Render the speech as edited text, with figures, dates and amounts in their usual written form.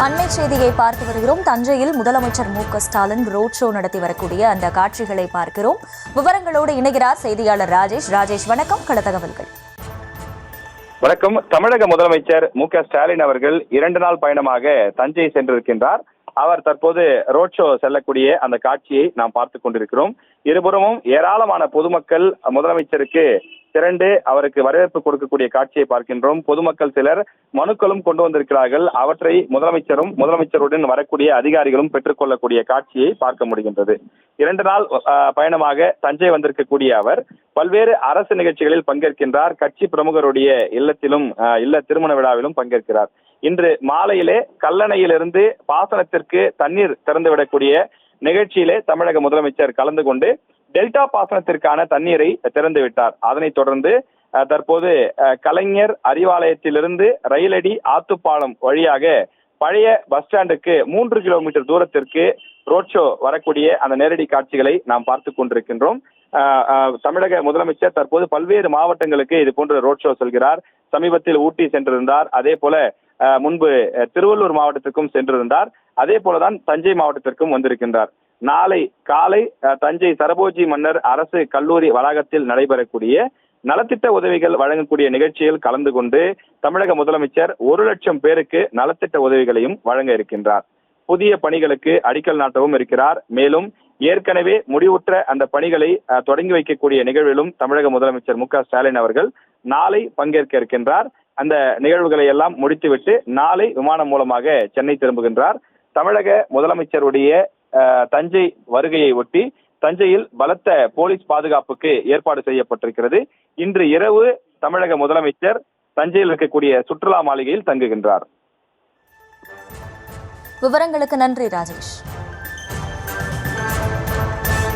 அண்மை செய்தியை பார்த்து வருகிறோம். தஞ்சையில் முதலமைச்சர் மு.க.ஸ்டாலின் ரோட் ஷோ நடத்தி வரக்கூடிய அந்த காட்சிகளை பார்க்கிறோம். விவரங்களோடு இணைகிறார் செய்தியாளர் ராஜேஷ். ராஜேஷ், வணக்கம். கள தகவல்கள். வணக்கம். தமிழக முதலமைச்சர் மு.க.ஸ்டாலின் அவர்கள் 2 நாள் பயணமாக தஞ்சை சென்றிருக்கின்றார். அவர் தற்போது ரோட் ஷோ செல்லக்கூடிய அந்த காட்சியை நாம் பார்த்துக் கொண்டிருக்கிறோம். இருபுறமும் ஏராளமான பொதுமக்கள் முதலமைச்சருக்கு திரண்டு அவருக்கு வரவேற்பு கொடுக்கக்கூடிய காட்சியை பார்க்கின்றோம். பொதுமக்கள் சிலர் மனுக்களும் கொண்டு வந்திருக்கிறார்கள். அவற்றை முதலமைச்சருடன் வரக்கூடிய அதிகாரிகளும் பெற்றுக்கொள்ளக்கூடிய காட்சியை பார்க்க முடிகின்றது. 2 நாள் பயணமாக தஞ்சை வந்திருக்கக்கூடிய அவர் பல்வேறு அரசு நிகழ்ச்சிகளில் பங்கேற்கின்றார். கட்சி பிரமுகருடைய இல்ல திருமண விழாவிலும் பங்கேற்கிறார். இன்று மாலையிலே கல்லணையிலிருந்து பாசனத்திற்கு தண்ணீர் திறந்துவிடக்கூடிய நிகழ்ச்சியிலே தமிழக முதலமைச்சர் கலந்து கொண்டு டெல்டா பாசனத்திற்கான தண்ணீரை திறந்து விட்டார். அதனைத் தொடர்ந்து தற்போது கலைஞர் அறிவாலயத்திலிருந்து ரயிலடி ஆத்துப்பாலம் வழியாக பழைய பஸ் ஸ்டாண்டுக்கு 3 கிலோமீட்டர் தூரத்திற்கு ரோட் ஷோ வரக்கூடிய அந்த நேரடி காட்சிகளை நாம் பார்த்து கொண்டிருக்கின்றோம். தமிழக முதலமைச்சர் தற்போது பல்வேறு மாவட்டங்களுக்கு இது போன்ற ரோட் ஷோ செல்கிறார். சமீபத்தில் ஊட்டி சென்றிருந்தார். அதே போல முன்பு திருவள்ளூர் மாவட்டத்திற்கும் சென்றிருந்தார். அதே போலதான் தஞ்சை மாவட்டத்திற்கும் வந்திருக்கின்றார். நாளை காலை தஞ்சை சரபோஜி மன்னர் அரசு கல்லூரி வளாகத்தில் நடைபெறக்கூடிய நலத்திட்ட உதவிகள் வழங்கக்கூடிய நிகழ்ச்சியில் கலந்து கொண்டு தமிழக முதலமைச்சர் 1 லட்சம் பேருக்கு நலத்திட்ட உதவிகளையும் வழங்க இருக்கின்றார். புதிய பணிகளுக்கு அடிக்கல் நாட்டவும் இருக்கிறார். மேலும் ஏற்கனவே முடிவுற்ற அந்த பணிகளை தொடங்கி வைக்கக்கூடிய நிகழ்விலும் தமிழக முதலமைச்சர் மு.க.ஸ்டாலின் அவர்கள் நாளை பங்கேற்க இருக்கின்றார். அந்த நிகழ்வுகளை எல்லாம் முடித்துவிட்டு நாளை விமானம் மூலமாக சென்னை திரும்புகின்றார். தமிழக முதலமைச்சருடைய தஞ்சை வருகையை ஒட்டி தஞ்சையில் பலத்த போலீஸ் பாதுகாப்புக்கு ஏற்பாடு செய்யப்பட்டிருக்கிறது. இன்று இரவு தமிழக முதலமைச்சர் தஞ்சையில் இருக்கக்கூடிய சுற்றுலா மாளிகையில் தங்குகின்றார். விவரங்களுக்கு நன்றி ராஜேஷ்.